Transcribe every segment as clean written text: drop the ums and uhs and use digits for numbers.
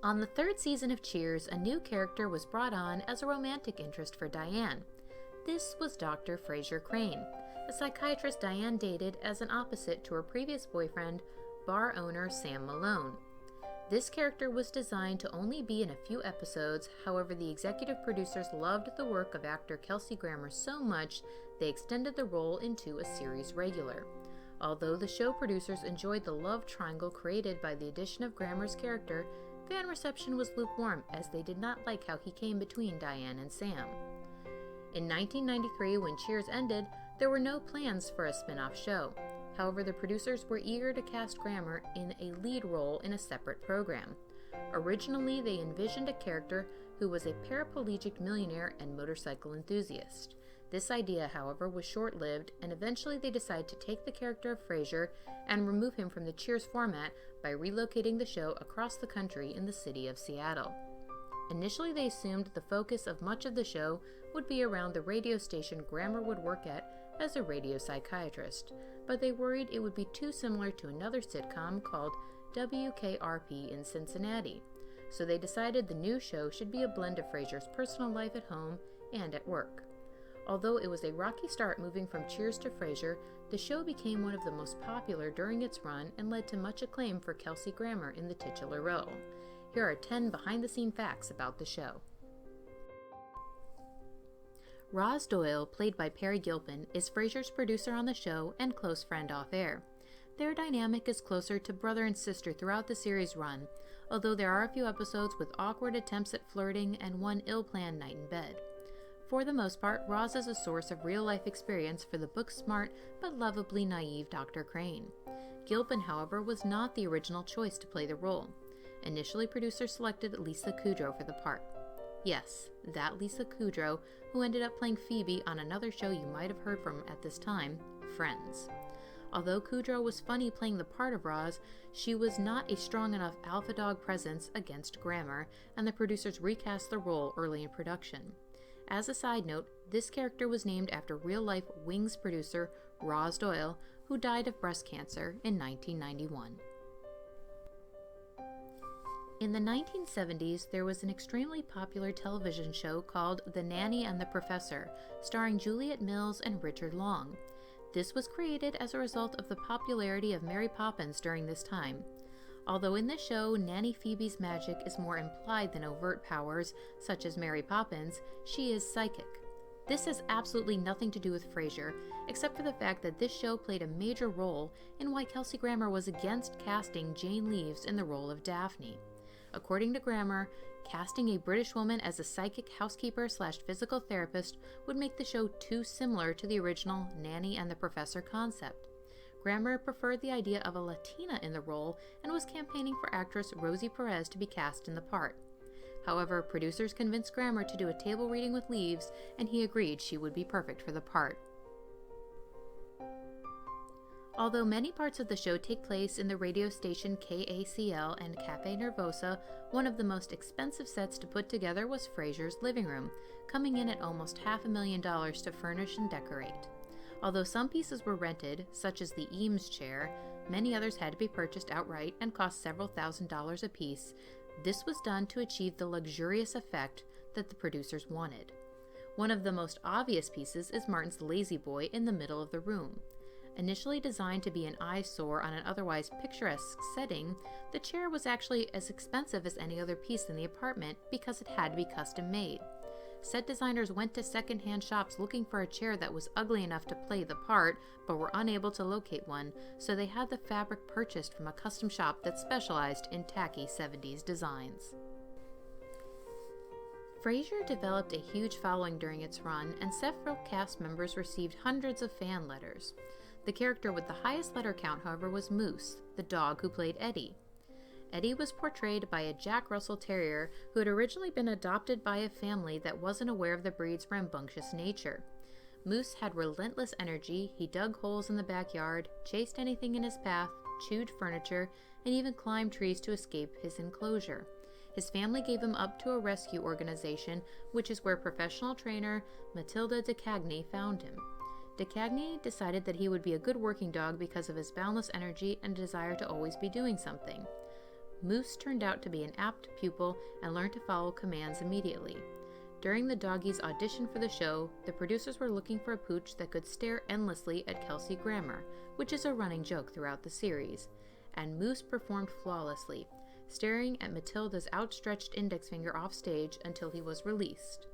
On the third season of Cheers, a new character was brought on as a romantic interest for Diane. This was Dr. Frasier Crane, a psychiatrist Diane dated as an opposite to her previous boyfriend, bar owner Sam Malone. This character was designed to only be in a few episodes, however the executive producers loved the work of actor Kelsey Grammer so much they extended the role into a series regular. Although the show producers enjoyed the love triangle created by the addition of Grammer's character, fan reception was lukewarm as they did not like how he came between Diane and Sam. In 1993, when Cheers ended, there were no plans for a spin-off show. However, the producers were eager to cast Grammer in a lead role in a separate program. Originally, they envisioned a character who was a paraplegic millionaire and motorcycle enthusiast. This idea, however, was short-lived, and eventually they decided to take the character of Frasier and remove him from the Cheers format by relocating the show across the country in the city of Seattle. Initially, they assumed the focus of much of the show would be around the radio station Grammer would work at as a radio psychiatrist, but they worried it would be too similar to another sitcom called WKRP in Cincinnati. So they decided the new show should be a blend of Frasier's personal life at home and at work. Although it was a rocky start moving from Cheers to Frasier, the show became one of the most popular during its run and led to much acclaim for Kelsey Grammer in the titular role. Here are 10 behind-the-scene facts about the show. Roz Doyle, played by Peri Gilpin, is Frasier's producer on the show and close friend off-air. Their dynamic is closer to brother and sister throughout the series run, although there are a few episodes with awkward attempts at flirting and one ill-planned night in bed. For the most part, Roz is a source of real-life experience for the book-smart but lovably naive Dr. Crane. Gilpin, however, was not the original choice to play the role. Initially, producers selected Lisa Kudrow for the part. Yes, that Lisa Kudrow, who ended up playing Phoebe on another show you might have heard from at this time, Friends. Although Kudrow was funny playing the part of Roz, she was not a strong enough alpha dog presence against Grammer, and the producers recast the role early in production. As a side note, this character was named after real-life Wings producer Roz Doyle, who died of breast cancer in 1991. In the 1970s, there was an extremely popular television show called The Nanny and the Professor, starring Juliet Mills and Richard Long. This was created as a result of the popularity of Mary Poppins during this time. Although in this show, Nanny Phoebe's magic is more implied than overt powers, such as Mary Poppins, she is psychic. This has absolutely nothing to do with Frasier, except for the fact that this show played a major role in why Kelsey Grammer was against casting Jane Leeves in the role of Daphne. According to Grammer, casting a British woman as a psychic housekeeper/physical therapist would make the show too similar to the original Nanny and the Professor concept. Grammer preferred the idea of a Latina in the role and was campaigning for actress Rosie Perez to be cast in the part. However, producers convinced Grammer to do a table reading with Leaves, and he agreed she would be perfect for the part. Although many parts of the show take place in the radio station KACL and Cafe Nervosa, one of the most expensive sets to put together was Frasier's living room, coming in at almost $500,000 to furnish and decorate. Although some pieces were rented, such as the Eames chair, many others had to be purchased outright and cost several $1,000s apiece. This was done to achieve the luxurious effect that the producers wanted. One of the most obvious pieces is Martin's lazy boy in the middle of the room. Initially designed to be an eyesore on an otherwise picturesque setting, the chair was actually as expensive as any other piece in the apartment because it had to be custom made. Set designers went to second-hand shops looking for a chair that was ugly enough to play the part, but were unable to locate one, so they had the fabric purchased from a custom shop that specialized in tacky 70s designs. Frasier developed a huge following during its run, and several cast members received hundreds of fan letters. The character with the highest letter count, however, was Moose, the dog who played Eddie. Eddie was portrayed by a Jack Russell Terrier who had originally been adopted by a family that wasn't aware of the breed's rambunctious nature. Moose had relentless energy, he dug holes in the backyard, chased anything in his path, chewed furniture, and even climbed trees to escape his enclosure. His family gave him up to a rescue organization, which is where professional trainer Matilda DeCagny found him. DeCagny decided that he would be a good working dog because of his boundless energy and desire to always be doing something. Moose turned out to be an apt pupil and learned to follow commands immediately. During the doggies' audition for the show, the producers were looking for a pooch that could stare endlessly at Kelsey Grammer, which is a running joke throughout the series, and Moose performed flawlessly, staring at Matilda's outstretched index finger off stage until he was released.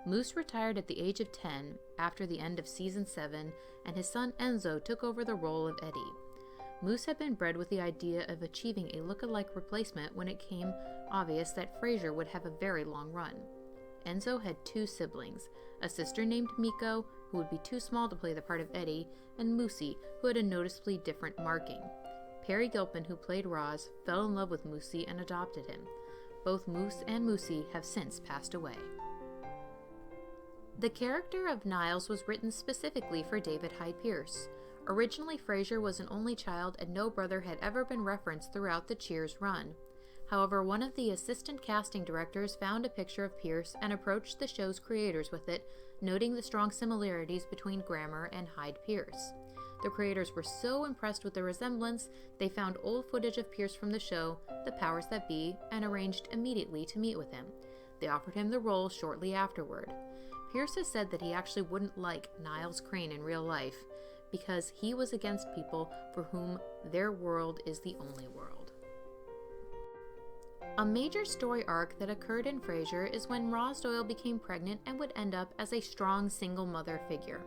Moose retired at the age of 10 after the end of season 7, and his son Enzo took over the role of Eddie. Moose had been bred with the idea of achieving a look-alike replacement when it became obvious that Frasier would have a very long run. Enzo had 2 siblings, a sister named Miko, who would be too small to play the part of Eddie, and Moosey, who had a noticeably different marking. Perry Gilpin, who played Roz, fell in love with Moosey and adopted him. Both Moose and Moosey have since passed away. The character of Niles was written specifically for David Hyde Pierce. Originally, Frasier was an only child and no brother had ever been referenced throughout the Cheers run. However, one of the assistant casting directors found a picture of Pierce and approached the show's creators with it, noting the strong similarities between Grammer and Hyde Pierce. The creators were so impressed with the resemblance, they found old footage of Pierce from the show, The Powers That Be, and arranged immediately to meet with him. They offered him the role shortly afterward. Pierce has said that he actually wouldn't like Niles Crane in real life because he was against people for whom their world is the only world. A major story arc that occurred in Frasier is when Roz Doyle became pregnant and would end up as a strong single mother figure.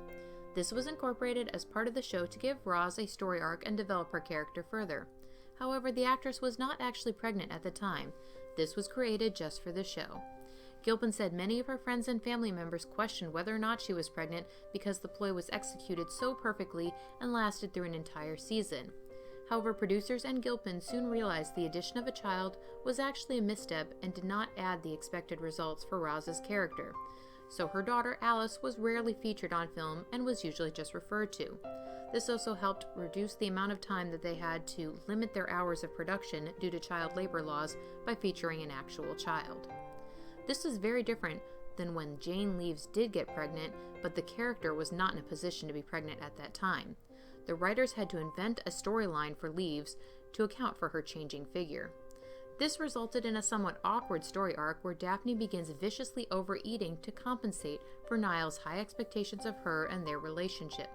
This was incorporated as part of the show to give Roz a story arc and develop her character further. However, the actress was not actually pregnant at the time. This was created just for the show. Gilpin said many of her friends and family members questioned whether or not she was pregnant because the ploy was executed so perfectly and lasted through an entire season. However, producers and Gilpin soon realized the addition of a child was actually a misstep and did not add the expected results for Roz's character. So her daughter Alice was rarely featured on film and was usually just referred to. This also helped reduce the amount of time that they had to limit their hours of production due to child labor laws by featuring an actual child. This was very different than when Jane Leeves did get pregnant, but the character was not in a position to be pregnant at that time. The writers had to invent a storyline for Leeves to account for her changing figure. This resulted in a somewhat awkward story arc where Daphne begins viciously overeating to compensate for Niles' high expectations of her and their relationship.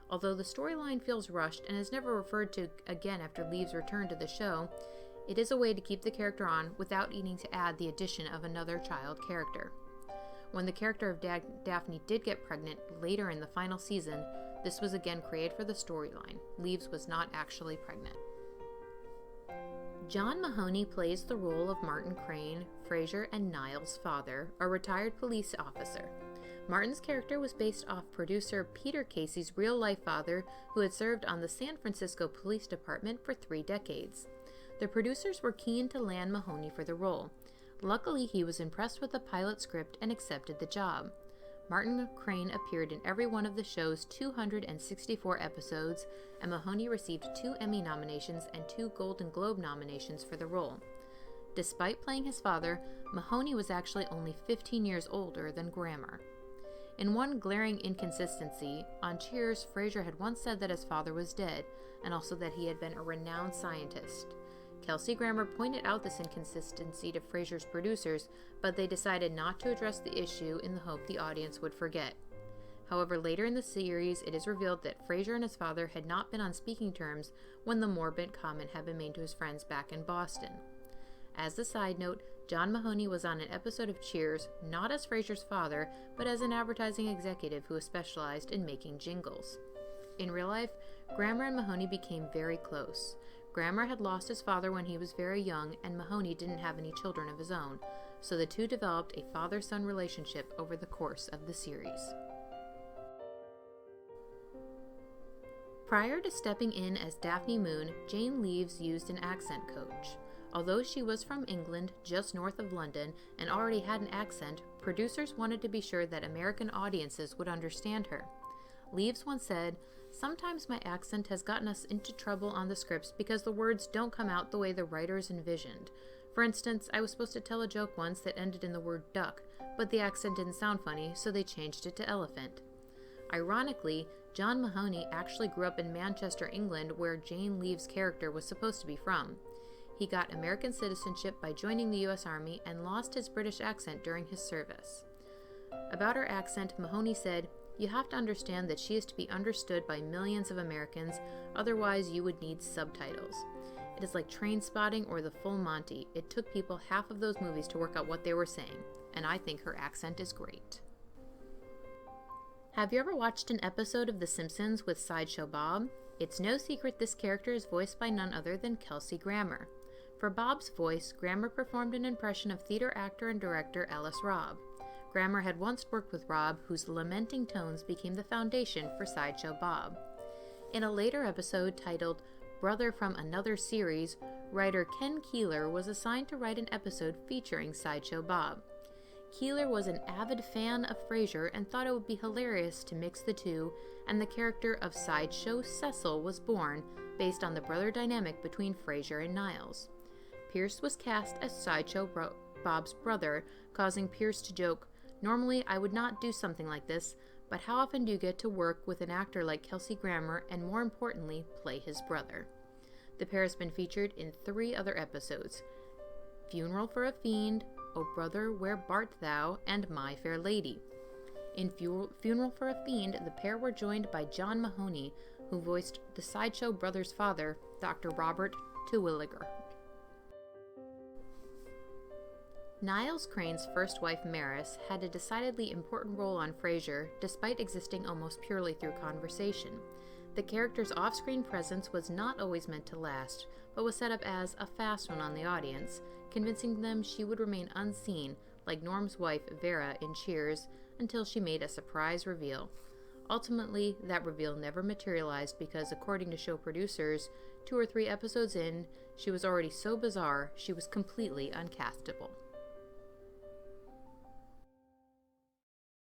Although the storyline feels rushed and is never referred to again after Leeves' return to the show, it is a way to keep the character on without needing to add the addition of another child character. When the character of Daphne did get pregnant later in the final season, this was again created for the storyline. Leeves was not actually pregnant. John Mahoney plays the role of Martin Crane, Frasier and Niles' father, a retired police officer. Martin's character was based off producer Peter Casey's real-life father, who had served on the San Francisco Police Department for 3 decades. The producers were keen to land Mahoney for the role. Luckily, he was impressed with the pilot script and accepted the job. Martin Crane appeared in every one of the show's 264 episodes, and Mahoney received 2 Emmy nominations and 2 Golden Globe nominations for the role. Despite playing his father, Mahoney was actually only 15 years older than Grammer. In one glaring inconsistency, on Cheers, Frasier had once said that his father was dead, and also that he had been a renowned scientist. Kelsey Grammer pointed out this inconsistency to Frasier's producers, but they decided not to address the issue in the hope the audience would forget. However, later in the series, it is revealed that Frasier and his father had not been on speaking terms when the morbid comment had been made to his friends back in Boston. As a side note, John Mahoney was on an episode of Cheers, not as Frasier's father, but as an advertising executive who specialized in making jingles. In real life, Grammer and Mahoney became very close. Grammer had lost his father when he was very young, and Mahoney didn't have any children of his own, so the two developed a father-son relationship over the course of the series. Prior to stepping in as Daphne Moon, Jane Leeves used an accent coach. Although she was from England, just north of London, and already had an accent, producers wanted to be sure that American audiences would understand her. Leeves once said, "Sometimes my accent has gotten us into trouble on the scripts because the words don't come out the way the writers envisioned. For instance, I was supposed to tell a joke once that ended in the word duck, but the accent didn't sound funny, so they changed it to elephant." Ironically, John Mahoney actually grew up in Manchester, England, where Jane Leeves' character was supposed to be from. He got American citizenship by joining the U.S. Army and lost his British accent during his service. About her accent, Mahoney said, "You have to understand that she is to be understood by millions of Americans, otherwise you would need subtitles. It is like Train Spotting or The Full Monty. It took people half of those movies to work out what they were saying, and I think her accent is great." Have you ever watched an episode of The Simpsons with Sideshow Bob? It's no secret this character is voiced by none other than Kelsey Grammer. For Bob's voice, Grammer performed an impression of theater actor and director Ellis Robb. Grammer had once worked with Robb, whose lamenting tones became the foundation for Sideshow Bob. In a later episode titled Brother from Another Series, writer Ken Keeler was assigned to write an episode featuring Sideshow Bob. Keeler was an avid fan of Frasier and thought it would be hilarious to mix the two, and the character of Sideshow Cecil was born based on the brother dynamic between Frasier and Niles. Pierce was cast as Sideshow Bob's brother, causing Pierce to joke, "Normally I would not do something like this, but how often do you get to work with an actor like Kelsey Grammer and, more importantly, play his brother?" The pair has been featured in 3 other episodes: Funeral for a Fiend, O Brother, Where Bart Thou, and My Fair Lady. In Funeral for a Fiend, the pair were joined by John Mahoney, who voiced the Sideshow brothers' father, Dr. Robert Terwilliger. Niles Crane's first wife, Maris, had a decidedly important role on Frasier, despite existing almost purely through conversation. The character's off-screen presence was not always meant to last, but was set up as a fast one on the audience, convincing them she would remain unseen, like Norm's wife, Vera, in Cheers, until she made a surprise reveal. Ultimately, that reveal never materialized because, according to show producers, 2 or 3 episodes in, she was already so bizarre she was completely uncastable.